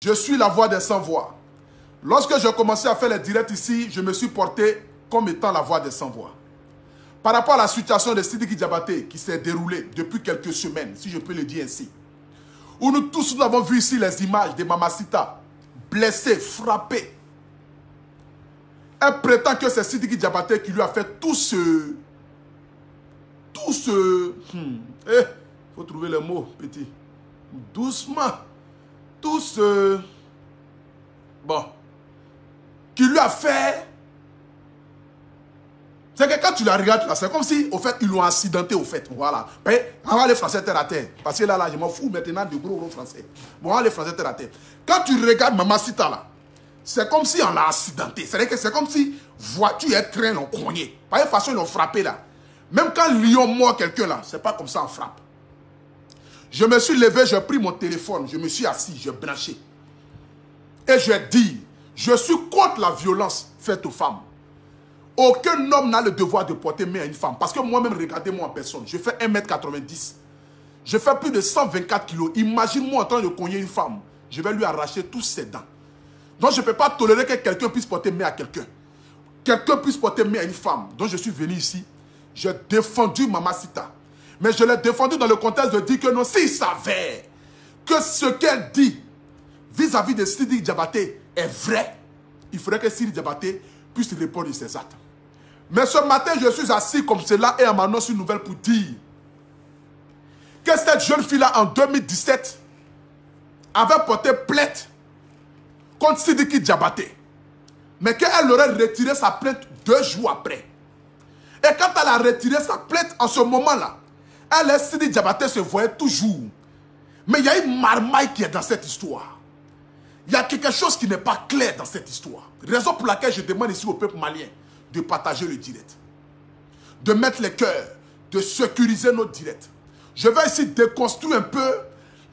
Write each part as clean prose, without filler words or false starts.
Je suis la voix des sans-voix. Lorsque j'ai commencé à faire les directs ici, je me suis porté comme étant la voix des sans-voix. Par rapport à la situation de Sidiki Diabaté qui s'est déroulée depuis quelques semaines, si je peux le dire ainsi, où nous tous nous avons vu ici les images de Mamacita, blessée, frappée. Elle prétend que c'est Sidiki Diabaté qui lui a fait tout ce... faut trouver les mots, petit. Doucement. Tout ce... Bon. Qui lui a fait... C'est que quand tu la regardes là, c'est comme si, au fait, ils l'ont accidenté, au fait. Voilà. Mais, on va les français terre à terre. Parce que là, je m'en fous maintenant de gros français. Bon, on va les français terre à terre. Quand tu regardes Mamacita là, c'est comme si on l'a accidenté. C'est-à-dire que c'est comme si voiture et train l'ont cogné. Par une façon, ils l'ont frappé là. Même quand Lyon mord quelqu'un là, c'est pas comme ça on frappe. Je me suis levé, j'ai pris mon téléphone, je me suis assis, j'ai branché. Et je dis, je suis contre la violence faite aux femmes. Aucun homme n'a le devoir de porter main à une femme. Parce que moi-même, regardez-moi en personne, je fais 1m90. Je fais plus de 124 kilos. Imagine-moi en train de cogner une femme. Je vais lui arracher tous ses dents. Donc je ne peux pas tolérer que quelqu'un puisse porter main à quelqu'un. Quelqu'un puisse porter main à une femme. Donc je suis venu ici. J'ai défendu Mamacita. Mais je l'ai défendu dans le contexte de dire que non, s'il savait que ce qu'elle dit vis-à-vis de Sidiki Diabaté est vrai, il faudrait que Sidiki Diabaté puisse répondre de ses actes. Mais ce matin, je suis assis comme cela et on m'annonce une nouvelle pour dire que cette jeune fille-là, en 2017, avait porté plainte contre Sidiki Diabaté. Mais qu'elle aurait retiré sa plainte 2 jours après. Et quand elle a retiré sa plainte en ce moment-là, elle et Sidiki Diabaté se voyaient toujours. Mais il y a une marmaille qui est dans cette histoire. Il y a quelque chose qui n'est pas clair dans cette histoire. Raison pour laquelle je demande ici au peuple malien de partager le direct. De mettre les cœurs, de sécuriser notre direct. Je vais ici déconstruire un peu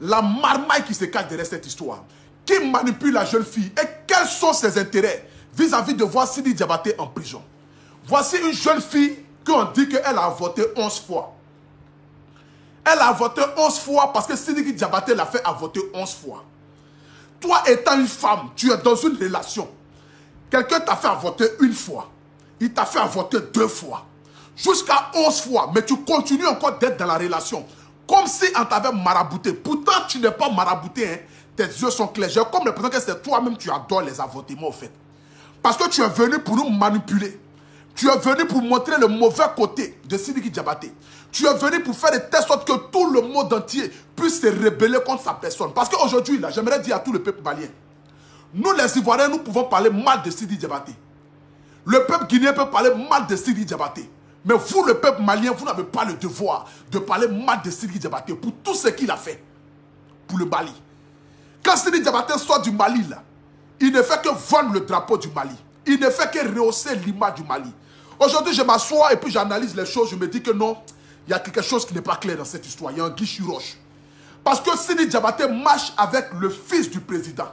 la marmaille qui se cache derrière cette histoire. Qui manipule la jeune fille et quels sont ses intérêts vis-à-vis de voir Sidiki Diabaté en prison. Voici une jeune fille qu'on dit qu'elle a avorté 11 fois. Elle a avorté 11 fois parce que Sidiki Diabaté l'a fait avorter 11 fois. Toi étant une femme, tu es dans une relation. Quelqu'un t'a fait avorter 1 fois. Il t'a fait avorter 2 fois. Jusqu'à 11 fois. Mais tu continues encore d'être dans la relation. Comme si on t'avait marabouté. Pourtant, tu n'es pas marabouté. Hein. Tes yeux sont clairs. J'ai comme l'impression que c'est toi-même tu adores les avortements, au fait. Parce que tu es venu pour nous manipuler. Tu es venu pour montrer le mauvais côté de Sidiki Diabaté. Tu es venu pour faire de telle sorte que tout le monde entier puisse se rebeller contre sa personne. Parce qu'aujourd'hui, là, j'aimerais dire à tout le peuple malien, nous les Ivoiriens, nous pouvons parler mal de Sidiki Diabaté. Le peuple guinéen peut parler mal de Sidiki Diabaté. Mais vous, le peuple malien, vous n'avez pas le devoir de parler mal de Sidiki Diabaté pour tout ce qu'il a fait pour le Mali. Quand Sidiki Diabaté sort du Mali, là, il ne fait que vendre le drapeau du Mali. Il ne fait que rehausser l'image du Mali. Aujourd'hui, je m'assois et puis j'analyse les choses. Je me dis que non, il y a quelque chose qui n'est pas clair dans cette histoire. Il y a un guichet roche. Parce que Sidiki Diabaté marche avec le fils du président.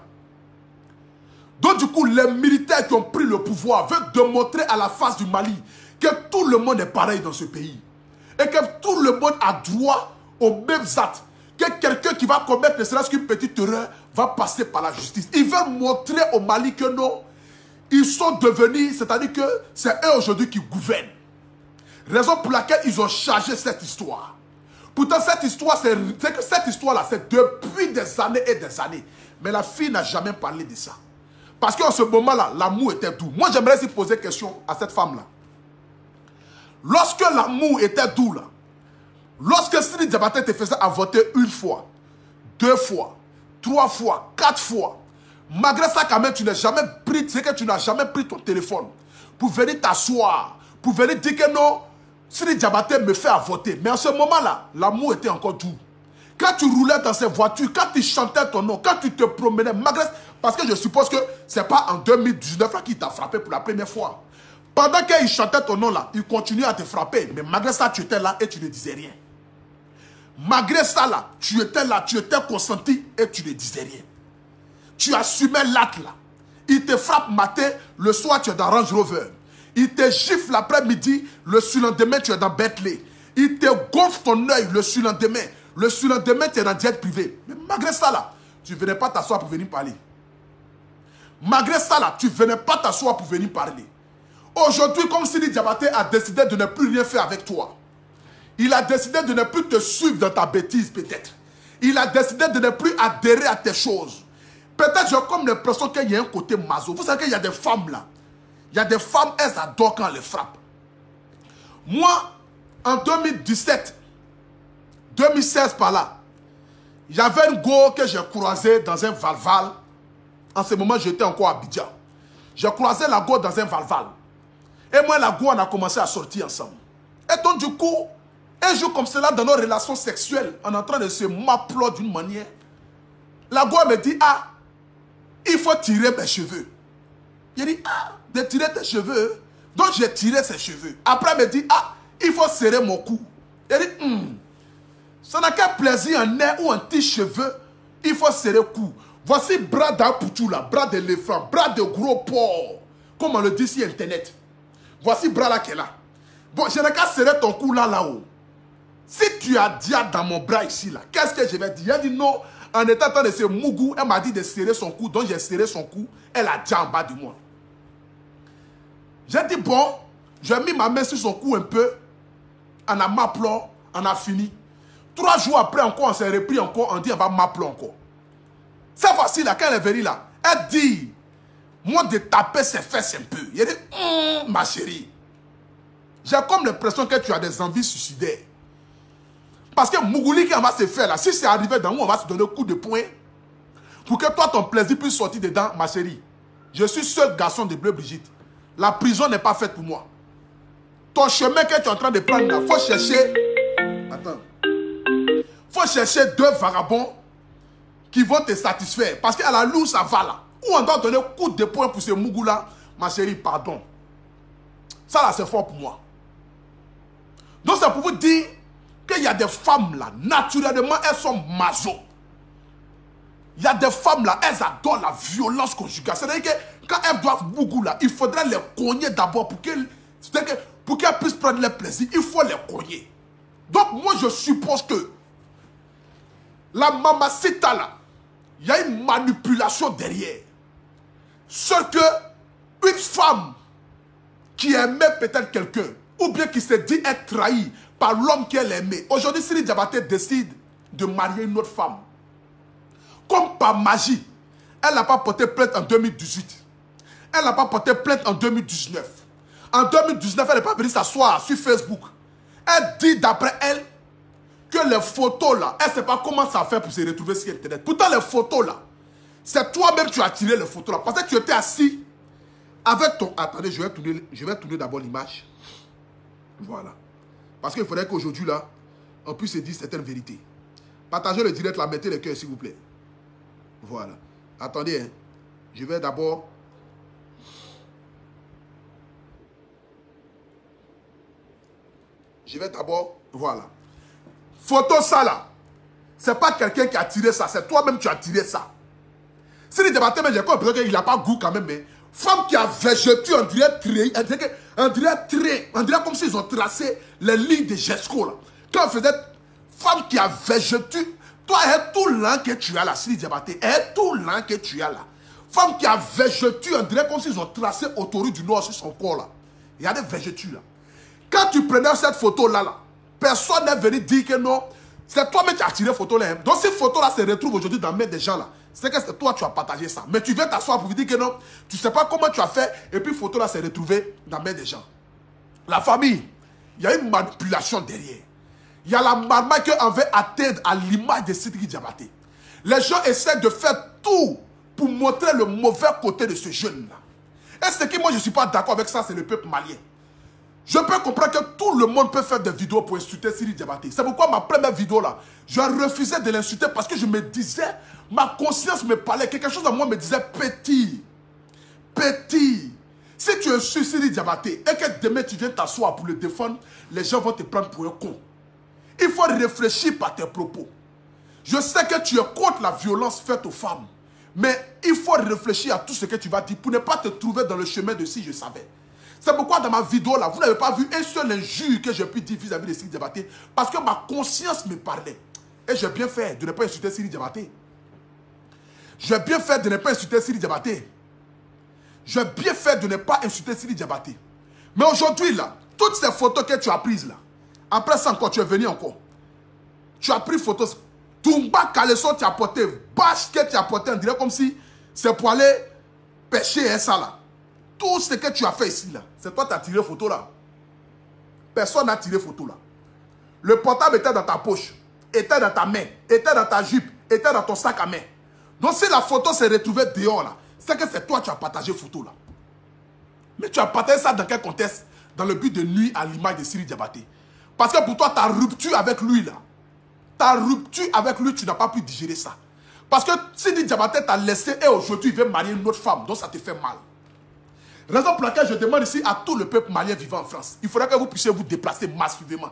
Donc du coup, les militaires qui ont pris le pouvoir veulent démontrer à la face du Mali que tout le monde est pareil dans ce pays. Et que tout le monde a droit aux mêmes actes. Que quelqu'un qui va commettre ne serait-ce qu'une petite erreur va passer par la justice. Ils veulent montrer au Mali que non, ils sont devenus, c'est-à-dire que c'est eux aujourd'hui qui gouvernent. Raison pour laquelle ils ont chargé cette histoire. Pourtant, cette histoire, c'est que cette histoire-là, c'est depuis des années et des années. Mais la fille n'a jamais parlé de ça. Parce qu'en ce moment-là, l'amour était doux. Moi, j'aimerais aussi poser une question à cette femme-là. Lorsque l'amour était doux, là, lorsque Sidiki Diabaté te faisait avorter 1 fois, 2 fois, 3 fois, 4 fois, malgré ça, quand même, tu n'as jamais pris, c'est que tu n'as jamais pris ton téléphone pour venir t'asseoir, pour venir dire que non, Sidiki Diabaté me fait avorter. Mais en ce moment-là, l'amour était encore doux. Quand tu roulais dans ces voitures, quand tu chantais ton nom, quand tu te promenais, malgré... Parce que je suppose que ce n'est pas en 2019 qu'il t'a frappé pour la première fois. Pendant qu'il chantait ton nom là, il continuait à te frapper. Mais malgré ça, tu étais là et tu ne disais rien. Malgré ça là, tu étais là, tu étais consenti et tu ne disais rien. Tu assumais l'acte là. Il te frappe matin, le soir tu es dans Range Rover. Il te gifle l'après-midi, le surlendemain tu es dans Bentley. Il te gonfle ton œil le surlendemain. Le surlendemain tu es dans jet privé. Mais malgré ça là, tu ne venais pas t'asseoir pour venir parler. Malgré ça, là, tu ne venais pas t'asseoir pour venir parler. Aujourd'hui, comme Sidi Diabaté a décidé de ne plus rien faire avec toi. Il a décidé de ne plus te suivre dans ta bêtise, peut-être. Il a décidé de ne plus adhérer à tes choses. Peut-être j'ai comme l'impression qu'il y a un côté maso. Vous savez qu'il y a des femmes là. Il y a des femmes, elles adorent quand on les frappe. Moi, en 2017, 2016 par là, il y avait une go que j'ai croisée dans un Valval. En ce moment, j'étais encore à Abidjan. J'ai croisé la go dans un Valval. Et moi, la go, on a commencé à sortir ensemble. Et donc, du coup, un jour comme cela, dans nos relations sexuelles, on est en train de se m'appeler d'une manière. La go me dit, ah, il faut tirer mes cheveux. J'ai dit, ah, de tirer tes cheveux. Donc, j'ai tiré ses cheveux. Après, elle me dit, ah, il faut serrer mon cou. J'ai dit, ça n'a qu'un plaisir, un nez ou un petit cheveu. Il faut serrer le cou. Voici bras d'apoutou là, bras d'éléphant, bras de gros porc. Comme on le dit sur Internet. Voici bras là qu'elle a. Bon, je n'ai qu'à serrer ton cou là-haut. Si tu as dit dans mon bras ici là, qu'est-ce que je vais dire? Elle dit non. En étant en train de se mougou, elle m'a dit de serrer son cou. Donc j'ai serré son cou. Elle a dit en bas de moi. J'ai dit bon, j'ai mis ma main sur son cou un peu. On a m'appelant, on a fini. 3 jours après encore, on s'est repris encore. On dit on va m'appeler encore. Cette fois-ci là, quand elle est venue là, elle dit moi de taper ses fesses un peu. Il dit ma chérie, j'ai comme l'impression que tu as des envies suicidaires. Parce que Mougouli qui va se faire là, si c'est arrivé dans où on va se donner un coup de poing, pour que toi ton plaisir puisse sortir dedans, ma chérie. Je suis seul garçon de Bleu Brigitte. La prison n'est pas faite pour moi. Ton chemin que tu es en train de prendre là, il faut chercher. Attends. Il faut chercher 2 vagabonds qui vont te satisfaire. Parce qu'à la loue, ça va là. Ou on doit donner un coup de poing pour ce Mougou là, ma chérie, pardon. Ça là, c'est fort pour moi. Donc c'est pour vous dire qu'il y a des femmes là, naturellement, elles sont maso. Il y a des femmes là, elles adorent la violence conjugale. C'est-à-dire que quand elles doivent Mougou là, il faudrait les cogner d'abord pour qu'elles puissent prendre le plaisir. Il faut les cogner. Donc moi je suppose que la mamacita là, il y a une manipulation derrière. Seul que une femme qui aimait peut-être quelqu'un, ou bien qui s'est dit être trahie par l'homme qu'elle aimait. Aujourd'hui, Sidi Diabaté décide de marier une autre femme. Comme par magie, elle n'a pas porté plainte en 2018. Elle n'a pas porté plainte en 2019. En 2019, elle n'est pas venue s'asseoir sur Facebook. Elle dit d'après elle que les photos là, elle ne sait pas comment ça fait pour se retrouver sur Internet. Pourtant, les photos là, c'est toi-même qui as tiré les photos là. Parce que tu étais assis avec ton... Attendez, je vais tourner d'abord l'image. Voilà. Parce qu'il faudrait qu'aujourd'hui là, on puisse se dire certaines vérités. Partagez le direct là, mettez les cœurs s'il vous plaît. Voilà. Attendez, hein. Je vais d'abord... Voilà. Photo ça là. C'est pas quelqu'un qui a tiré ça, c'est toi-même qui as tiré ça. Si les débatteurs, mais j'ai compris qu'il n'a pas goût quand même, mais femme qui a végété, on dirait comme s'ils ont tracé les lignes de Gesco là. Quand on faisait femme qui a végété, toi, est tout l'an que tu as là, si les débatteurs, est tout l'an que tu as là. Femme qui a végété, on dirait comme s'ils ont tracé autoroute du Nord sur son corps là. Il y a des végétus là. Quand tu prenais cette photo là, personne n'est venu dire que non. C'est toi-même qui as tiré photo là. Donc cette photo là se retrouve aujourd'hui dans la main des gens là. C'est que c'est toi qui as partagé ça. Mais tu viens t'asseoir pour dire que non. Tu ne sais pas comment tu as fait. Et puis photo là s'est retrouvée dans la main des gens. La famille, il y a une manipulation derrière. Il y a la marmaille qu'on veut atteindre à l'image de Sidi Diabaté. Les gens essaient de faire tout pour montrer le mauvais côté de ce jeune là. Et ce qui moi je ne suis pas d'accord avec ça, c'est le peuple malien. Je peux comprendre que tout le monde peut faire des vidéos pour insulter Sidi Diabaté. C'est pourquoi ma première vidéo là, je refusais de l'insulter parce que je me disais, ma conscience me parlait, quelque chose en moi me disait petit. Si tu insultes Sidi Diabaté et que demain tu viens t'asseoir pour le défendre, les gens vont te prendre pour un con. Il faut réfléchir par tes propos. Je sais que tu es contre la violence faite aux femmes, mais il faut réfléchir à tout ce que tu vas dire pour ne pas te trouver dans le chemin de si je savais. C'est pourquoi dans ma vidéo là, vous n'avez pas vu un seul injure que j'ai pu dire vis-à-vis de Sidi Diabaté. Parce que ma conscience me parlait. Et j'ai bien fait de ne pas insulter Sidi Diabaté. J'ai bien fait de ne pas insulter Sidi Diabaté. J'ai bien fait de ne pas insulter Sidi Diabaté. Mais aujourd'hui, là, toutes ces photos que tu as prises, là, après ça encore, tu es venu encore. Tu as pris photos. Toumba caleçon tu as porté, bâche que tu as porté, on dirait comme si c'est pour aller pêcher ça là. Tout ce que tu as fait ici là, c'est toi qui as tiré photo là. Personne n'a tiré photo là. Le portable était dans ta poche, était dans ta main, était dans ta jupe, était dans ton sac à main. Donc si la photo s'est retrouvée dehors là, c'est que c'est toi qui as partagé photo là. Mais tu as partagé ça dans quel contexte? Dans le but de nuire à l'image de Sidi Diabaté. Parce que pour toi, ta rupture avec lui là, ta rupture avec lui, tu n'as pas pu digérer ça. Parce que Sidi Diabaté t'a laissé et aujourd'hui il veut marier une autre femme, donc ça te fait mal. Raison pour laquelle je demande ici à tout le peuple malien vivant en France, il faudra que vous puissiez vous déplacer massivement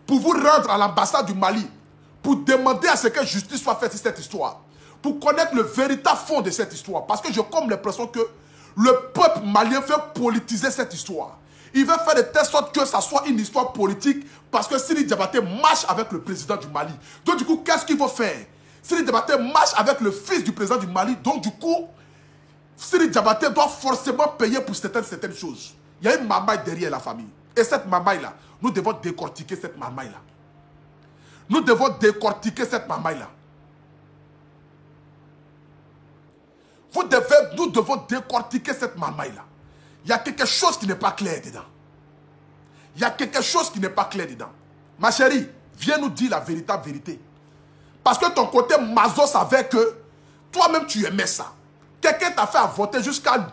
pour vous rendre à l'ambassade du Mali, pour demander à ce que justice soit faite sur cette histoire, pour connaître le véritable fond de cette histoire. Parce que j'ai comme l'impression que le peuple malien veut politiser cette histoire. Il veut faire de telle sorte que ça soit une histoire politique parce que Sidi Diabaté marche avec le président du Mali. Donc du coup, qu'est-ce qu'il faut faire? Sidi Diabaté marche avec le fils du président du Mali. Donc du coup, Sidi Diabaté doit forcément payer pour certaines choses. Il y a une mamaille derrière la famille. Et cette mamaille-là, nous devons décortiquer cette mamaille-là. Nous devons décortiquer cette mamaille-là. Nous devons décortiquer cette mamaille-là. Il y a quelque chose qui n'est pas clair dedans. Il y a quelque chose qui n'est pas clair dedans. Ma chérie, viens nous dire la véritable vérité. Parce que ton côté maso savait que toi-même tu aimais ça. Quelqu'un t'a fait voter jusqu'à...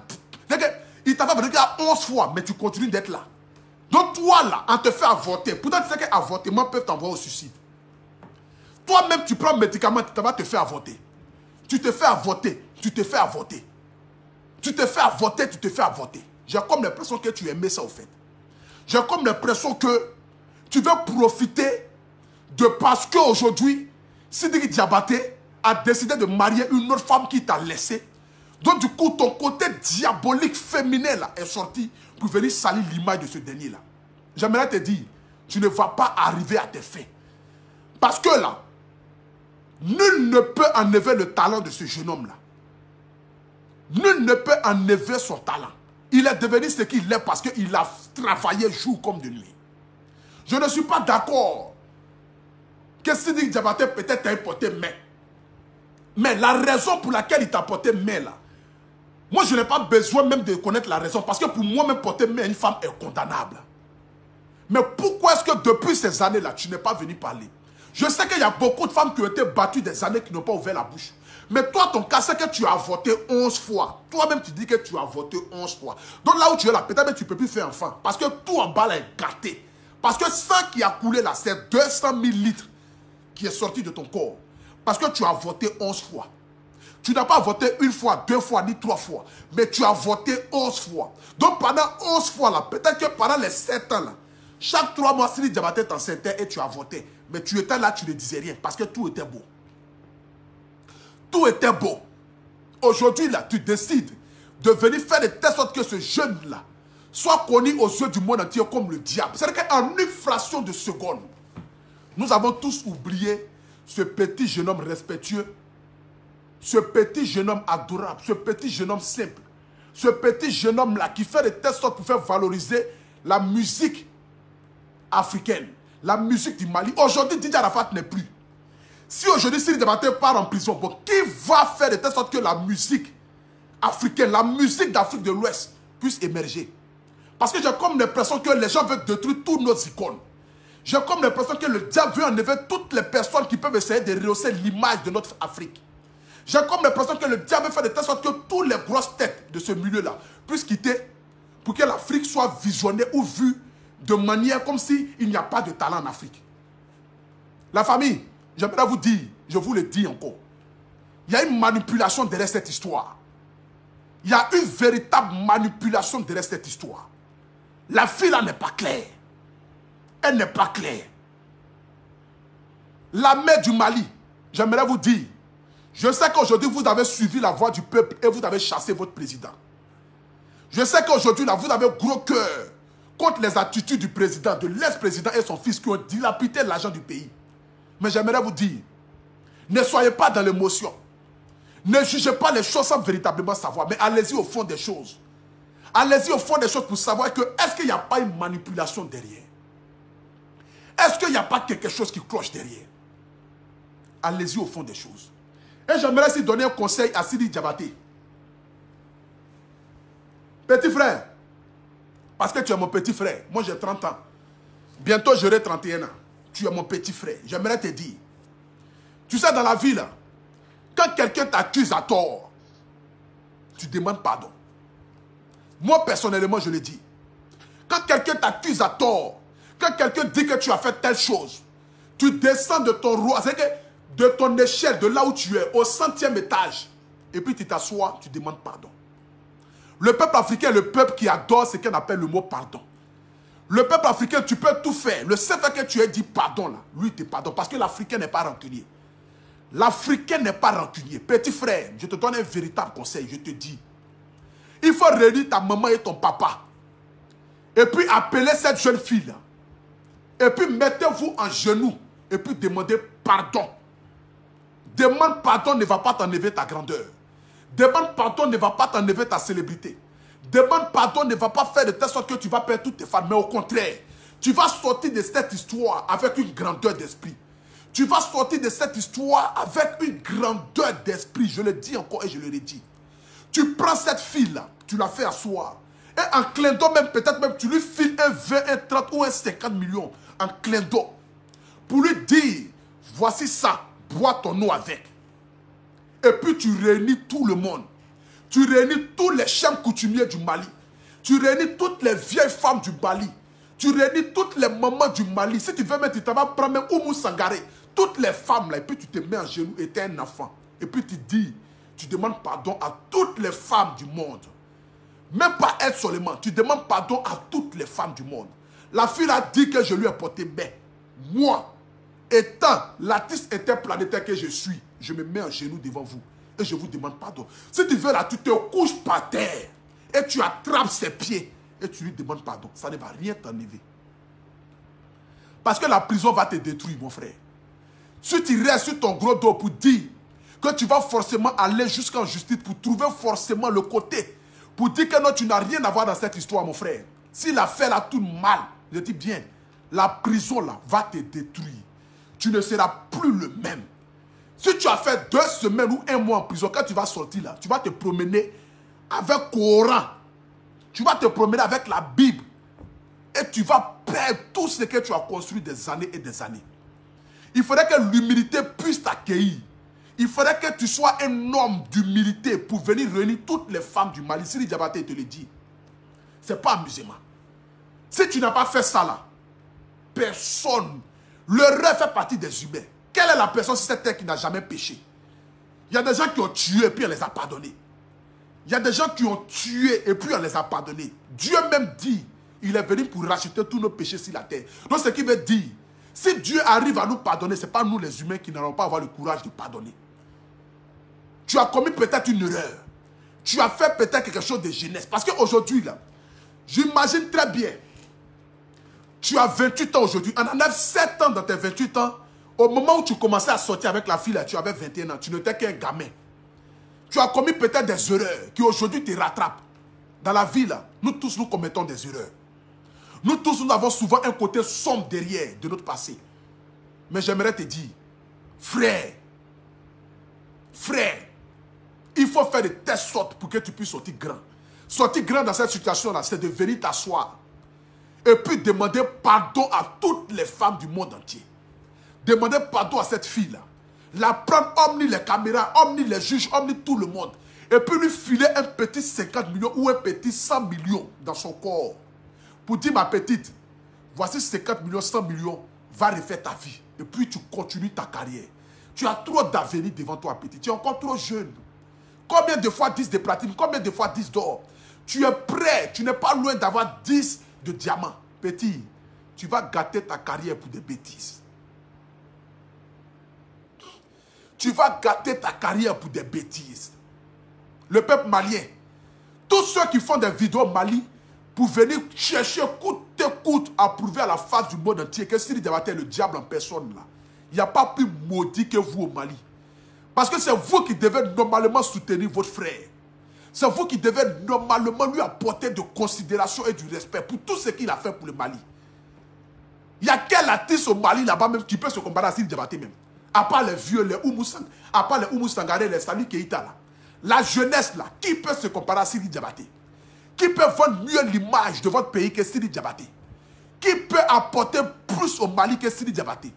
Il t'a fait voter 11 fois, mais tu continues d'être là. Donc toi là, on te fait voter. Pourtant tu sais qu'un avortement peut t'envoyer au suicide. Toi-même tu prends un médicament qui va te faire voter. Tu te fais voter, tu te fais voter. Tu te fais voter, tu te fais voter. J'ai comme l'impression que tu aimais ça au fait. J'ai comme l'impression que tu veux profiter de parce qu'aujourd'hui, Sidi Diabaté a décidé de marier une autre femme qui t'a laissé. Donc du coup, ton côté diabolique féminin là est sorti pour venir salir l'image de ce dernier là. J'aimerais te dire, tu ne vas pas arriver à tes fins. Parce que là, nul ne peut enlever le talent de ce jeune homme là. Nul ne peut enlever son talent. Il est devenu ce qu'il est parce qu'il a travaillé jour comme de nuit. Je ne suis pas d'accord que Sidi Diabaté peut-être t'a porté main. Mais la raison pour laquelle il t'a porté main là, moi je n'ai pas besoin même de connaître la raison. Parce que pour moi même porter main à une femme est condamnable. Mais pourquoi est-ce que depuis ces années-là, tu n'es pas venu parler? Je sais qu'il y a beaucoup de femmes qui ont été battues des années qui n'ont pas ouvert la bouche. Mais toi, ton cas, c'est que tu as voté 11 fois. Toi-même, tu dis que tu as voté 11 fois. Donc là où tu es là, peut-être tu ne peux plus faire enfant. Parce que tout en bas là est gâté. Parce que ça qui a coulé là, c'est 200 000 litres qui est sorti de ton corps. Parce que tu as voté 11 fois. Tu n'as pas voté une fois, 2 fois, ni 3 fois. Mais tu as voté 11 fois. Donc pendant 11 fois là, peut-être que pendant les 7 ans là, chaque 3 mois, Sidi Diabaté t'enseignait et tu as voté. Mais tu étais là, tu ne disais rien. Parce que tout était beau. Tout était beau. Aujourd'hui, là, tu décides de venir faire de telle sorte que ce jeune-là soit connu aux yeux du monde entier comme le diable. C'est-à-dire qu'en une fraction de seconde, nous avons tous oublié ce petit jeune homme respectueux, ce petit jeune homme adorable, ce petit jeune homme simple, ce petit jeune homme-là qui fait de telle sorte pour faire valoriser la musique africaine, la musique du Mali. Aujourd'hui, Didier Arafat n'est plus. Si aujourd'hui Sidi Diabaté part en prison, bon, qui va faire de telle sorte que la musique africaine, la musique d'Afrique de l'Ouest puisse émerger? Parce que j'ai comme l'impression que les gens veulent détruire toutes nos icônes. J'ai comme l'impression que le diable veut enlever toutes les personnes qui peuvent essayer de rehausser l'image de notre Afrique. J'ai comme l'impression que le diable veut faire de telle sorte que toutes les grosses têtes de ce milieu-là puissent quitter pour que l'Afrique soit visionnée ou vue de manière comme s'il n'y a pas de talent en Afrique. La famille, j'aimerais vous dire, je vous le dis encore, il y a une manipulation derrière cette histoire. Il y a une véritable manipulation derrière cette histoire. La fille là n'est pas claire. Elle n'est pas claire. La mère du Mali, j'aimerais vous dire, je sais qu'aujourd'hui vous avez suivi la voix du peuple et vous avez chassé votre président. Je sais qu'aujourd'hui là vous avez gros cœur contre les attitudes du président, de l'ex-président et son fils qui ont dilapidé l'argent du pays. Mais j'aimerais vous dire, ne soyez pas dans l'émotion. Ne jugez pas les choses sans véritablement savoir, mais allez-y au fond des choses. Allez-y au fond des choses pour savoir que est-ce qu'il n'y a pas une manipulation derrière? Est-ce qu'il n'y a pas quelque chose qui cloche derrière? Allez-y au fond des choses. Et j'aimerais aussi donner un conseil à Sidi Diabaté. Petit frère, parce que tu es mon petit frère, moi j'ai 30 ans. Bientôt j'aurai 31 ans. Tu es mon petit frère. J'aimerais te dire, tu sais dans la vie là, quand quelqu'un t'accuse à tort, tu demandes pardon. Moi personnellement je le dis. Quand quelqu'un t'accuse à tort, quand quelqu'un dit que tu as fait telle chose, tu descends de ton roi, c'est-à-dire de ton échelle, de là où tu es, au 100e étage, et puis tu t'assois, tu demandes pardon. Le peuple africain est le peuple qui adore ce qu'on appelle le mot pardon. Le peuple africain, tu peux tout faire. Le seul fait que tu aies dit pardon, là, lui, il te pardonne. Parce que l'Africain n'est pas rancunier. L'Africain n'est pas rancunier. Petit frère, je te donne un véritable conseil, je te dis. Il faut réunir ta maman et ton papa. Et puis appeler cette jeune fille là. Et puis mettez-vous en genoux. Et puis demandez pardon. Demande pardon ne va pas t'enlever ta grandeur. Demande pardon ne va pas t'enlever ta célébrité. Demande pardon ne va pas faire de telle sorte que tu vas perdre toutes tes femmes. Mais au contraire, tu vas sortir de cette histoire avec une grandeur d'esprit. Tu vas sortir de cette histoire avec une grandeur d'esprit. Je le dis encore et je le redis. Tu prends cette fille-là, tu la fais asseoir. Et en clin d'œil même, peut-être même, tu lui files un 20, un 30 ou un 50 millions en clin d'œil. Pour lui dire, voici ça, bois ton eau avec. Et puis tu réunis tout le monde. Tu réunis tous les chefs coutumiers du Mali. Tu réunis toutes les vieilles femmes du Mali. Tu réunis toutes les mamans du Mali. Si tu veux mettre, tu vas prendre même Oumou Sangaré. Toutes les femmes là. Et puis tu te mets en genoux et tu es un enfant. Et puis tu dis, tu demandes pardon à toutes les femmes du monde. Même pas elle seulement. Tu demandes pardon à toutes les femmes du monde. La fille a dit que je lui ai porté bain. Moi, étant l'artiste interplanétaire que je suis, je me mets en genoux devant vous. Et je vous demande pardon. Si tu veux là, tu te couches par terre. Et tu attrapes ses pieds. Et tu lui demandes pardon. Ça ne va rien t'enlever. Parce que la prison va te détruire, mon frère. Si tu restes sur ton gros dos pour dire que tu vas forcément aller jusqu'en justice pour trouver forcément le côté. Pour dire que non, tu n'as rien à voir dans cette histoire, mon frère. Si l'affaire là tourne mal, je dis bien, la prison là va te détruire. Tu ne seras plus le même. Si tu as fait 2 semaines ou 1 mois en prison, quand tu vas sortir là, tu vas te promener avec le Coran. Tu vas te promener avec la Bible. Et tu vas perdre tout ce que tu as construit des années et des années. Il faudrait que l'humilité puisse t'accueillir. Il faudrait que tu sois un homme d'humilité pour venir réunir toutes les femmes du Mali. Sidi Diabaté te le dit. Ce n'est pas amusement. Si tu n'as pas fait ça là, personne. Le rêve fait partie des humains. Quelle est la personne sur cette terre qui n'a jamais péché? Il y a des gens qui ont tué et puis on les a pardonnés. Il y a des gens qui ont tué et puis on les a pardonnés. Dieu même dit, il est venu pour racheter tous nos péchés sur la terre. Donc ce qui veut dire, si Dieu arrive à nous pardonner, ce n'est pas nous les humains qui n'allons pas avoir le courage de pardonner. Tu as commis peut-être une erreur. Tu as fait peut-être quelque chose de jeunesse. Parce qu'aujourd'hui, là, j'imagine très bien, tu as 28 ans aujourd'hui. On enlève 7 ans dans tes 28 ans. Au moment où tu commençais à sortir avec la fille, là, tu avais 21 ans. Tu n'étais qu'un gamin. Tu as commis peut-être des erreurs qui aujourd'hui te rattrapent. Dans la vie, là, nous tous, nous commettons des erreurs. Nous tous, nous avons souvent un côté sombre derrière de notre passé. Mais j'aimerais te dire, frère, il faut faire de telle sorte pour que tu puisses sortir grand. Sortir grand dans cette situation-là, c'est de venir t'asseoir. Et puis demander pardon à toutes les femmes du monde entier. Demander pardon à cette fille-là. La prendre, omni les caméras, omni les juges, omni tout le monde. Et puis lui filer un petit 50 millions ou un petit 100 millions dans son corps. Pour dire, ma petite, voici 50 millions, 100 millions, va refaire ta vie. Et puis tu continues ta carrière. Tu as trop d'avenir devant toi, petit. Tu es encore trop jeune. Combien de fois 10 de platine, combien de fois 10 d'or? Tu es prêt, tu n'es pas loin d'avoir 10 de diamants. Petit, tu vas gâter ta carrière pour des bêtises. Tu vas gâter ta carrière pour des bêtises. Le peuple malien, tous ceux qui font des vidéos au Mali pour venir chercher coûte que coûte à prouver à la face du monde entier que Sidi Diabaté est le diable en personne là. Il n'y a pas plus maudit que vous au Mali. Parce que c'est vous qui devez normalement soutenir votre frère. C'est vous qui devez normalement lui apporter de considération et du respect pour tout ce qu'il a fait pour le Mali. Il y a quel artiste au Mali là-bas même qui peut se comparer à Sidi Diabaté même? À part les vieux, les Oumou Sangaré, les Sali Keïta là. La jeunesse là, qui peut se comparer à Sidi Diabaté? Qui peut vendre mieux l'image de votre pays que Sidi Diabaté? Qui peut apporter plus au Mali que Sidi Diabaté?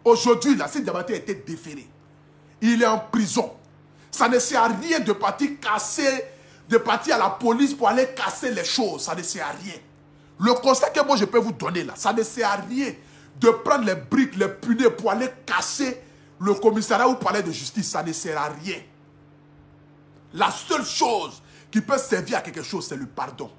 Aujourd'hui, là, Sidi Diabaté a été déféré. Il est en prison. Ça ne sert à rien de partir casser, de partir à la police pour aller casser les choses. Ça ne sert à rien. Le constat que moi je peux vous donner là, ça ne sert à rien de prendre les briques, les punais pour aller casser le commissariat ou palais de justice. Ça ne sert à rien. La seule chose qui peut servir à quelque chose, c'est le pardon.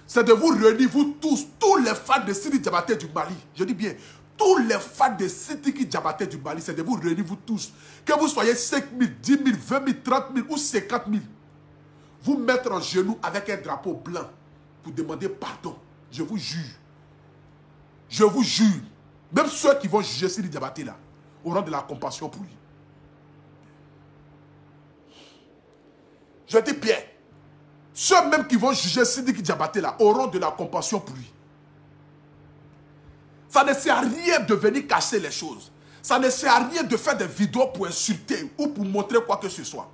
C'est de vous réunir, vous tous les fans de Sidi Diabaté du Mali. Je dis bien, tous les fans de Sidi Diabaté du Mali, c'est de vous réunir, vous tous. Que vous soyez 5 000, 10 000, 20 000, 30 000 ou 50 000. Vous mettre en genoux avec un drapeau blanc pour demander pardon. Je vous jure. Je vous jure. Même ceux qui vont juger Sidi Diabaté là, auront de la compassion pour lui. Je dis bien, ceux même qui vont juger Sidi Diabaté là, auront de la compassion pour lui. Ça ne sert à rien de venir casser les choses. Ça ne sert à rien de faire des vidéos pour insulter ou pour montrer quoi que ce soit.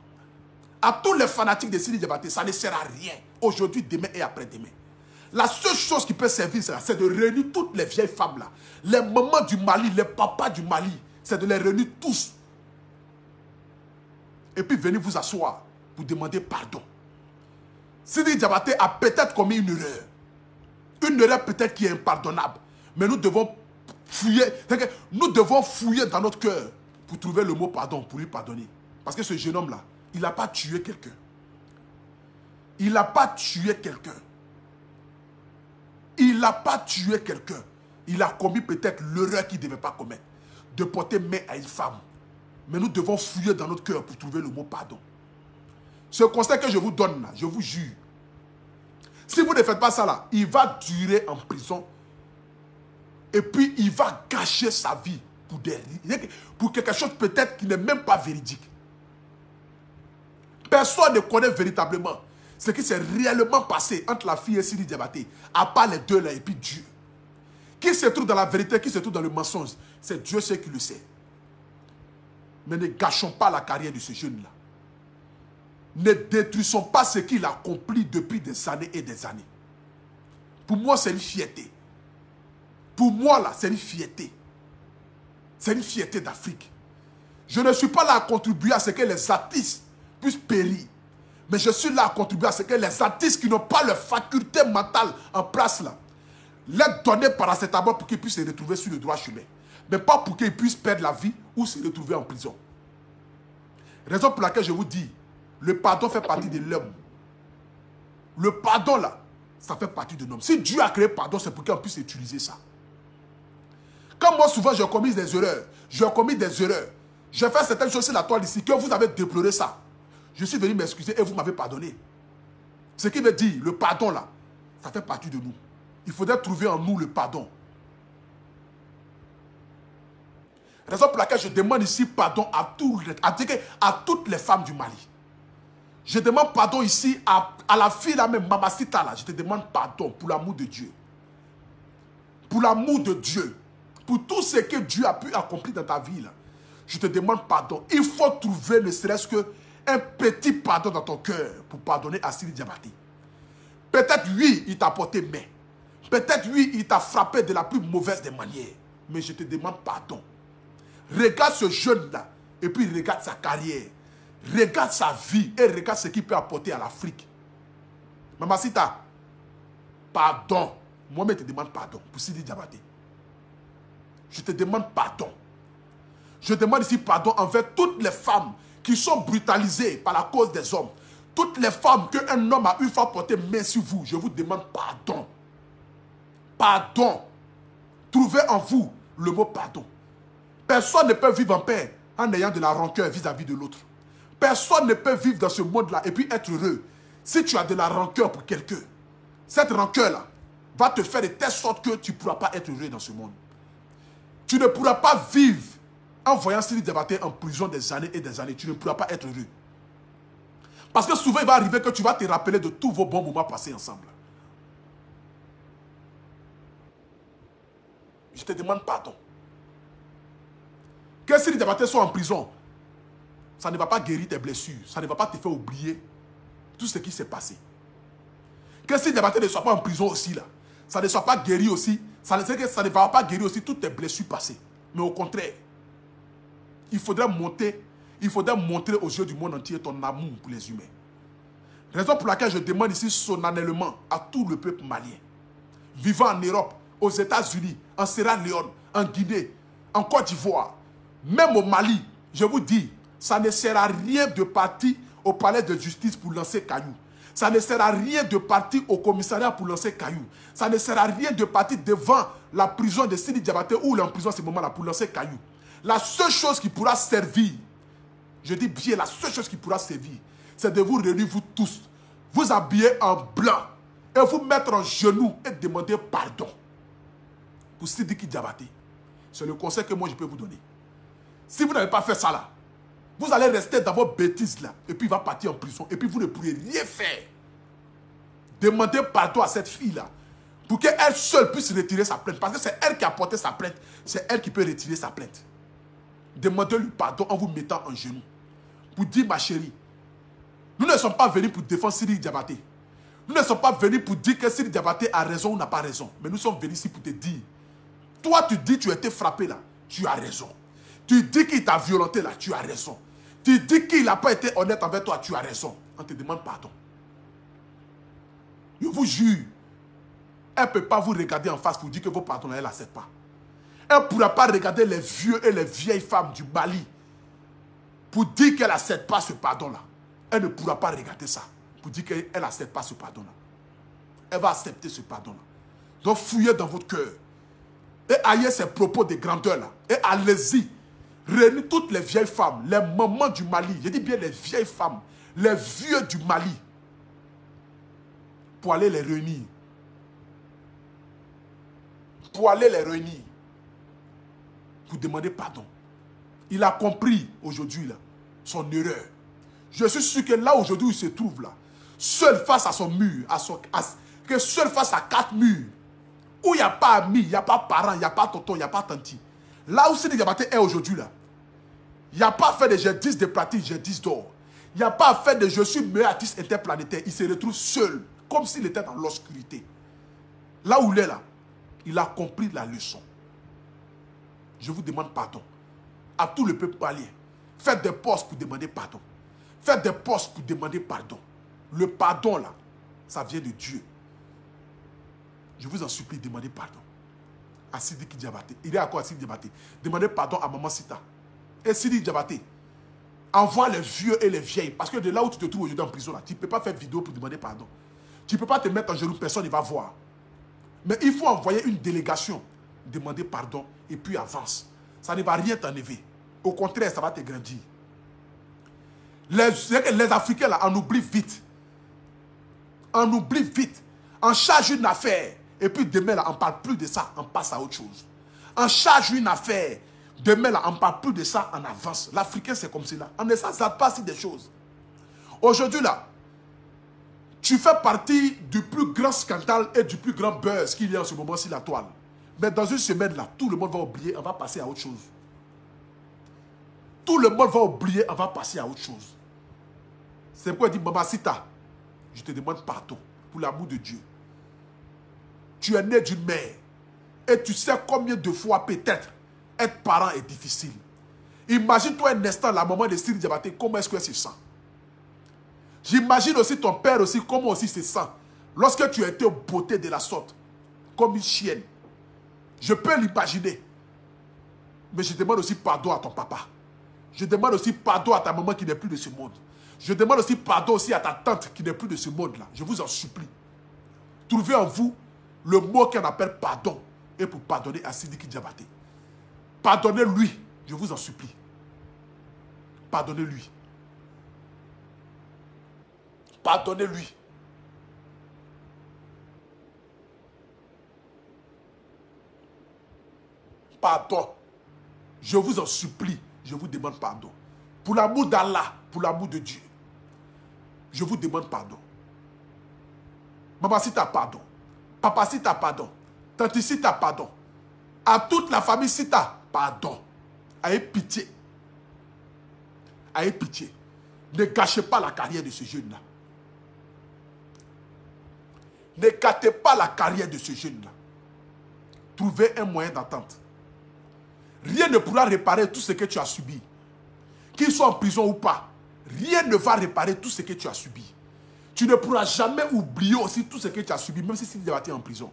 À tous les fanatiques de Sidi Diabaté, ça ne sert à rien. Aujourd'hui, demain et après-demain. La seule chose qui peut servir, c'est de réunir toutes les vieilles femmes là. Les mamans du Mali, les papas du Mali. C'est de les réunir tous. Et puis venir vous asseoir pour demander pardon. Sidi Diabaté a peut-être commis une erreur. Une erreur peut-être qui est impardonnable. Mais nous devons fouiller. Nous devons fouiller dans notre cœur pour trouver le mot pardon, pour lui pardonner. Parce que ce jeune homme là, il n'a pas tué quelqu'un. Il n'a pas tué quelqu'un. Il n'a pas tué quelqu'un. Il a commis peut-être l'erreur qu'il ne devait pas commettre. De porter main à une femme. Mais nous devons fouiller dans notre cœur pour trouver le mot pardon. Ce conseil que je vous donne là, je vous jure. Si vous ne faites pas ça là, il va durer en prison. Et puis il va gâcher sa vie pour quelque chose peut-être qui n'est même pas véridique. Personne ne connaît véritablement ce qui s'est réellement passé entre la fille et Sidi Diabaté, à part les deux là et puis Dieu. Qui se trouve dans la vérité, qui se trouve dans le mensonge, c'est Dieu seul qui le sait. Mais ne gâchons pas la carrière de ce jeune-là. Ne détruisons pas ce qu'il a accompli depuis des années et des années. Pour moi, c'est une fierté. Pour moi, là, c'est une fierté. C'est une fierté d'Afrique. Je ne suis pas là à contribuer à ce que les artistes puissent périr. Mais je suis là à contribuer à ce que les artistes qui n'ont pas leur faculté mentale en place là, les donner paracétamol pour qu'ils puissent se retrouver sur le droit chemin. Mais pas pour qu'ils puissent perdre la vie ou se retrouver en prison. Raison pour laquelle je vous dis, le pardon fait partie de l'homme. Le pardon là, ça fait partie de l'homme. Si Dieu a créé pardon, c'est pour qu'on puisse utiliser ça. Comme moi souvent j'ai commis des erreurs, j'ai fait certaines choses sur la toile ici, que vous avez déploré ça. Je suis venu m'excuser et vous m'avez pardonné. Ce qui veut dire, le pardon là, ça fait partie de nous. Il faudrait trouver en nous le pardon. Raison pour laquelle je demande ici pardon à toutes les femmes du Mali. Je demande pardon ici à la fille là même, Mamacita là. Je te demande pardon pour l'amour de Dieu. Pour l'amour de Dieu. Pour tout ce que Dieu a pu accomplir dans ta vie là. Je te demande pardon. Il faut trouver ne serait-ce que un petit pardon dans ton cœur pour pardonner à Sidi Diabaté. Peut-être oui, il t'a porté main. Peut-être oui, il t'a frappé de la plus mauvaise des manières. Mais je te demande pardon. Regarde ce jeune-là et puis regarde sa carrière. Regarde sa vie et regarde ce qu'il peut apporter à l'Afrique. Mamacita, pardon. Moi-même, je te demande pardon pour Sidi Diabaté. Je te demande pardon. Je demande ici pardon envers toutes les femmes qui sont brutalisées par la cause des hommes. Toutes les femmes qu'un homme a une fois porté main sur vous, je vous demande pardon. Pardon. Trouvez en vous le mot pardon. Personne ne peut vivre en paix en ayant de la rancœur vis-à-vis de l'autre. Personne ne peut vivre dans ce monde-là et puis être heureux. Si tu as de la rancœur pour quelqu'un, cette rancœur-là va te faire de telle sorte que tu ne pourras pas être heureux dans ce monde. Tu ne pourras pas vivre En voyant Sidi Diabaté en prison des années et des années, tu ne pourras pas être heureux. Parce que souvent, il va arriver que tu vas te rappeler de tous vos bons moments passés ensemble. Je te demande pardon. Que Sidi Diabaté soit en prison, ça ne va pas guérir tes blessures. Ça ne va pas te faire oublier tout ce qui s'est passé. Que Sidi Diabaté ne soit pas en prison aussi, là, ça ne soit pas guéri aussi. Ça ne va pas guérir aussi toutes tes blessures passées. Mais au contraire, il faudrait montrer aux yeux du monde entier ton amour pour les humains. Raison pour laquelle je demande ici solennellement à tout le peuple malien, vivant en Europe, aux États-Unis, en Sierra Leone, en Guinée, en Côte d'Ivoire, même au Mali, je vous dis, ça ne sert à rien de partir au palais de justice pour lancer cailloux. Ça ne sert à rien de partir au commissariat pour lancer cailloux. Ça ne sert à rien de partir devant la prison de Sidi Diabaté ou en prison à ce moment-là pour lancer cailloux. La seule chose qui pourra servir, je dis bien la seule chose qui pourra servir, c'est de vous réunir vous tous, vous habiller en blanc et vous mettre en genoux et demander pardon pour Sidiki Diabaté. C'est le conseil que moi je peux vous donner. Si vous n'avez pas fait ça là, vous allez rester dans vos bêtises là et puis il va partir en prison et puis vous ne pourrez rien faire. Demandez pardon à cette fille là pour qu'elle seule puisse retirer sa plainte parce que c'est elle qui a porté sa plainte, c'est elle qui peut retirer sa plainte. Demandez-lui pardon en vous mettant en genoux pour dire ma chérie, nous ne sommes pas venus pour défendre Sidiki Diabaté. Nous ne sommes pas venus pour dire que Sidiki Diabaté a raison ou n'a pas raison. Mais nous sommes venus ici pour te dire, toi tu dis tu as été frappé là, tu as raison. Tu dis qu'il t'a violenté là, tu as raison. Tu dis qu'il n'a pas été honnête envers toi, tu as raison. On te demande pardon. Je vous jure, elle ne peut pas vous regarder en face pour dire que vos pardons, elle n'accepte pas. Elle ne pourra pas regarder les vieux et les vieilles femmes du Mali pour dire qu'elle n'accepte pas ce pardon-là. Elle ne pourra pas regarder ça pour dire qu'elle n'accepte pas ce pardon-là. Elle va accepter ce pardon-là. Donc fouillez dans votre cœur et ayez ces propos de grandeur-là. Et allez-y. Réunis toutes les vieilles femmes, les mamans du Mali, je dis bien les vieilles femmes, les vieux du Mali, pour aller les réunir. Pour aller les réunir. Pour demander pardon. Il a compris aujourd'hui là, son erreur. Je suis sûr que là aujourd'hui où il se trouve là, seul face à son mur, seul face à 4 murs, où il n'y a pas amis, il n'y a pas parents, il n'y a pas tonton, il n'y a pas tanti. Là où Sidiki Diabaté est aujourd'hui là, il n'y a pas fait de j'ai 10 de pratique, j'ai 10 d'or. Il n'y a pas fait de je suis meilleur artiste interplanétaire. Il se retrouve seul, comme s'il était dans l'obscurité. Là où il est là, il a compris la leçon. Je vous demande pardon. À tout le peuple malien, faites des postes pour demander pardon. Faites des postes pour demander pardon. Le pardon là, ça vient de Dieu. Je vous en supplie, demandez pardon à Sidiki Diabaté. Il est à quoi à Sidiki Diabaté? Demandez pardon à Maman Sita. Et Sidiki Diabaté, envoie les vieux et les vieilles. Parce que de là où tu te trouves aujourd'hui en prison, là, tu ne peux pas faire vidéo pour demander pardon. Tu ne peux pas te mettre en genoux, personne ne va voir. Mais il faut envoyer une délégation, demander pardon et puis avance. Ça ne va rien t'enlever. Au contraire, ça va te grandir. Les Africains, là, on oublie vite. On oublie vite. On charge une affaire. Et puis demain, là, on ne parle plus de ça. On passe à autre chose. On charge une affaire. Demain, là, on ne parle plus de ça. On avance. L'Africain, c'est comme cela. On ne s'attend pas sur des choses. Aujourd'hui, là, tu fais partie du plus grand scandale et du plus grand buzz qu'il y a en ce moment sur la toile. Mais dans une semaine, là, tout le monde va oublier. On va passer à autre chose. Tout le monde va oublier. On va passer à autre chose. C'est pourquoi il dit, Maman Sita, je te demande pardon pour l'amour de Dieu. Tu es né d'une mère et tu sais combien de fois peut-être être parent est difficile. Imagine-toi un instant la maman de Sidiki Diabaté, comment est-ce qu'elle se sent. J'imagine aussi ton père aussi, comment aussi se sent. Lorsque tu as été beauté de la sorte, comme une chienne. Je peux l'imaginer. Mais je demande aussi pardon à ton papa. Je demande aussi pardon à ta maman qui n'est plus de ce monde. Je demande aussi pardon aussi à ta tante qui n'est plus de ce monde-là. Je vous en supplie. Trouvez en vous le mot qu'on appelle pardon. Et pour pardonner à Sidiki Diabaté. Pardonnez-lui. Je vous en supplie. Pardonnez-lui. Pardonnez-lui. Pardon. Je vous en supplie, je vous demande pardon. Pour l'amour d'Allah, pour l'amour de Dieu, je vous demande pardon. Maman Sita, pardon. Papa Sita, pardon. Tante Sita, pardon. À toute la famille Sita, pardon. Ayez pitié. Ayez pitié. Ne gâchez pas la carrière de ce jeune-là. Ne gâtez pas la carrière de ce jeune-là. Trouvez un moyen d'entente. Rien ne pourra réparer tout ce que tu as subi. Qu'il soit en prison ou pas, rien ne va réparer tout ce que tu as subi. Tu ne pourras jamais oublier aussi tout ce que tu as subi, même si tu es en prison.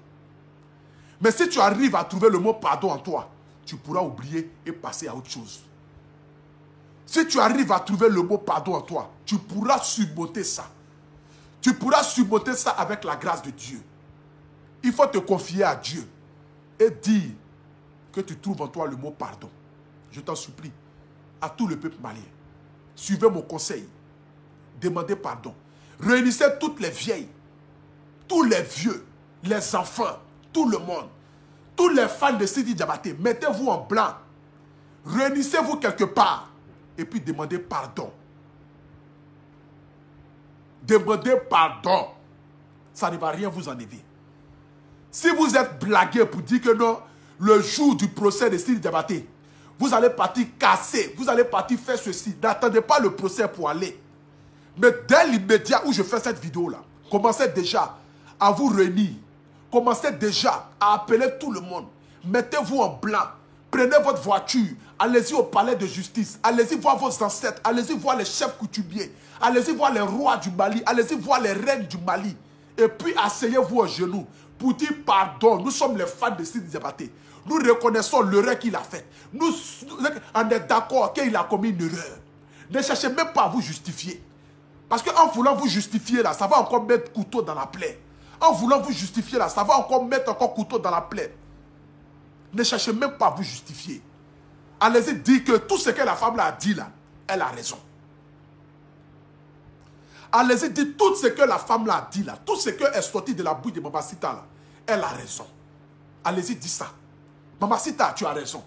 Mais si tu arrives à trouver le mot pardon en toi, tu pourras oublier et passer à autre chose. Si tu arrives à trouver le mot pardon en toi, tu pourras surmonter ça. Tu pourras surmonter ça avec la grâce de Dieu. Il faut te confier à Dieu et dire que tu trouves en toi le mot pardon. Je t'en supplie, à tout le peuple malien, suivez mon conseil. Demandez pardon. Réunissez toutes les vieilles, tous les vieux, les enfants, tout le monde, tous les fans de Sidi Diabaté. Mettez-vous en blanc. Réunissez-vous quelque part et puis demandez pardon. Demandez pardon. Ça ne va rien vous enlever. Si vous êtes blagué pour dire que non, le jour du procès de Sidi Diabaté, vous allez partir casser, vous allez partir faire ceci. N'attendez pas le procès pour aller. Mais dès l'immédiat où je fais cette vidéo-là, commencez déjà à vous réunir. Commencez déjà à appeler tout le monde. Mettez-vous en blanc. Prenez votre voiture. Allez-y au palais de justice. Allez-y voir vos ancêtres. Allez-y voir les chefs coutumiers. Allez-y voir les rois du Mali. Allez-y voir les reines du Mali. Et puis asseyez-vous à genoux pour dire pardon. Nous sommes les fans de Sidi Diabaté. Nous reconnaissons l'erreur qu'il a faite. Nous, on est d'accord qu'il a commis une erreur. Ne cherchez même pas à vous justifier. Parce qu'en voulant vous justifier là, ça va encore mettre couteau dans la plaie. En voulant vous justifier là, ça va encore mettre encore couteau dans la plaie. Ne cherchez même pas à vous justifier. Allez-y dire que tout ce que la femme là a dit là, elle a raison. Allez-y dire tout ce que la femme là a dit là, tout ce qui est sorti de la bouche de Maman Sita là, elle a raison. Allez-y dire ça. Maman Sita, tu as raison.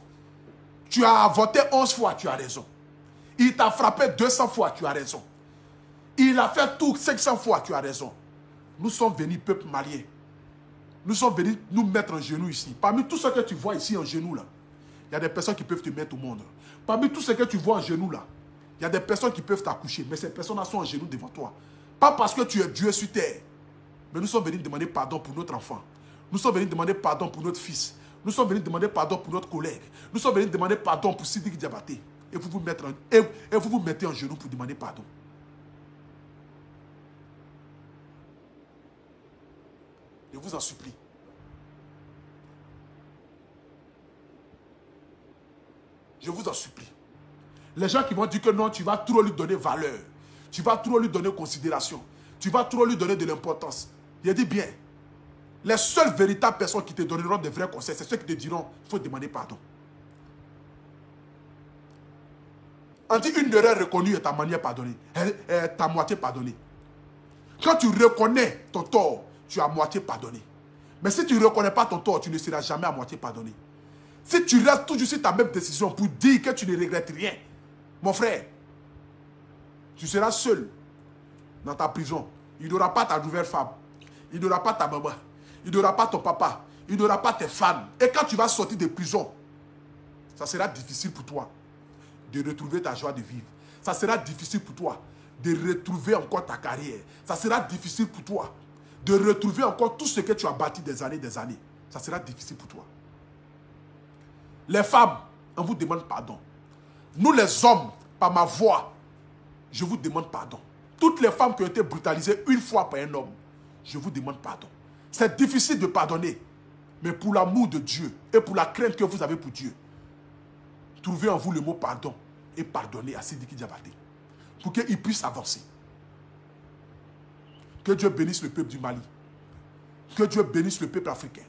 Tu as avorté 11 fois, tu as raison. Il t'a frappé 200 fois, tu as raison. Il a fait tout 500 fois, tu as raison. Nous sommes venus, peuple malien. Nous sommes venus nous mettre en genoux ici. Parmi tout ce que tu vois ici en genoux là, il y a des personnes qui peuvent te mettre au monde. Parmi tout ce que tu vois en genoux là, il y a des personnes qui peuvent t'accoucher. Mais ces personnes-là sont en genoux devant toi. Pas parce que tu es Dieu sur terre. Mais nous sommes venus demander pardon pour notre enfant. Nous sommes venus demander pardon pour notre fils. Nous sommes venus demander pardon pour notre collègue. Nous sommes venus demander pardon pour Sidi Diabaté. Et vous vous mettez en genoux pour demander pardon. Je vous en supplie. Je vous en supplie. Les gens qui vont dire que non, tu vas trop lui donner valeur. Tu vas trop lui donner considération. Tu vas trop lui donner de l'importance. Je dis bien, les seules véritables personnes qui te donneront de vrais conseils, c'est ceux qui te diront, il faut demander pardon. On dit une erreur reconnue est ta manière pardonnée. Est ta moitié pardonnée. Quand tu reconnais ton tort, tu as à moitié pardonné. Mais si tu ne reconnais pas ton tort, tu ne seras jamais à moitié pardonné. Si tu restes toujours sur ta même décision pour dire que tu ne regrettes rien, mon frère, tu seras seul dans ta prison. Il n'y aura pas ta nouvelle femme. Il n'y aura pas ta maman. Il n'y aura pas ton papa. Il n'y aura pas tes fans. Et quand tu vas sortir de prison, ça sera difficile pour toi de retrouver ta joie de vivre. Ça sera difficile pour toi de retrouver encore ta carrière. Ça sera difficile pour toi de retrouver encore tout ce que tu as bâti des années. Ça sera difficile pour toi. Les femmes, on vous demande pardon. Nous les hommes, par ma voix, je vous demande pardon. Toutes les femmes qui ont été brutalisées une fois par un homme, je vous demande pardon. C'est difficile de pardonner, mais pour l'amour de Dieu et pour la crainte que vous avez pour Dieu, trouvez en vous le mot pardon et pardonnez à Sidi Diabaté pour qu'il puisse avancer. Que Dieu bénisse le peuple du Mali. Que Dieu bénisse le peuple africain.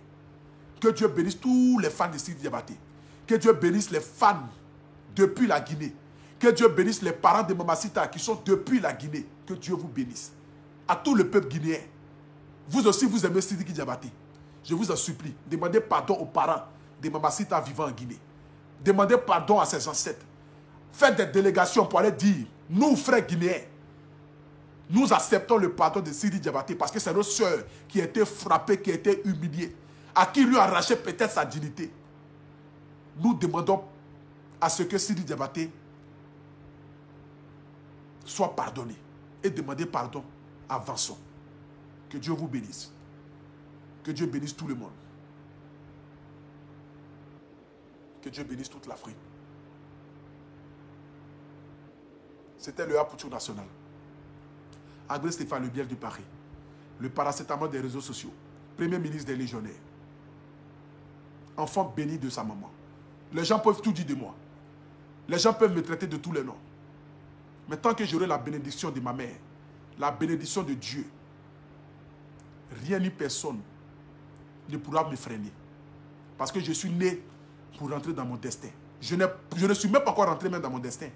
Que Dieu bénisse tous les fans de Sidi Diabaté. Que Dieu bénisse les fans depuis la Guinée. Que Dieu bénisse les parents de Maman Sita qui sont depuis la Guinée. Que Dieu vous bénisse. À tout le peuple guinéen. Vous aussi, vous aimez Sidi Diabaté. Je vous en supplie, demandez pardon aux parents de Maman Sita vivant en Guinée. Demandez pardon à ses ancêtres. Faites des délégations pour aller dire, nous frères guinéens, nous acceptons le pardon de Sidi Diabaté parce que c'est notre soeur qui a été frappée, qui a été humiliée, à qui lui a arraché peut-être sa dignité. Nous demandons à ce que Sidi Diabaté soit pardonné et demandez pardon à Vincent. Que Dieu vous bénisse. Que Dieu bénisse tout le monde. Que Dieu bénisse toute l'Afrique. C'était le Apoutou national. André Stéphane Le Biel du Paris. Le paracétamol des réseaux sociaux. Premier ministre des légionnaires. Enfant béni de sa maman. Les gens peuvent tout dire de moi. Les gens peuvent me traiter de tous les noms. Mais tant que j'aurai la bénédiction de ma mère, la bénédiction de Dieu, rien ni personne ne pourra me freiner. Parce que je suis né pour rentrer dans mon destin. Je ne suis même pas encore rentré même dans mon destin.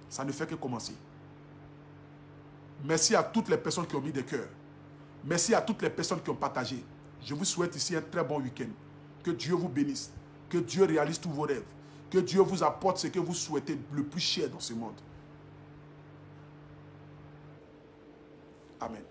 Ça ne fait que commencer. Merci à toutes les personnes qui ont mis des cœurs. Merci à toutes les personnes qui ont partagé. Je vous souhaite ici un très bon week-end. Que Dieu vous bénisse. Que Dieu réalise tous vos rêves. Que Dieu vous apporte ce que vous souhaitez le plus cher dans ce monde. Amen.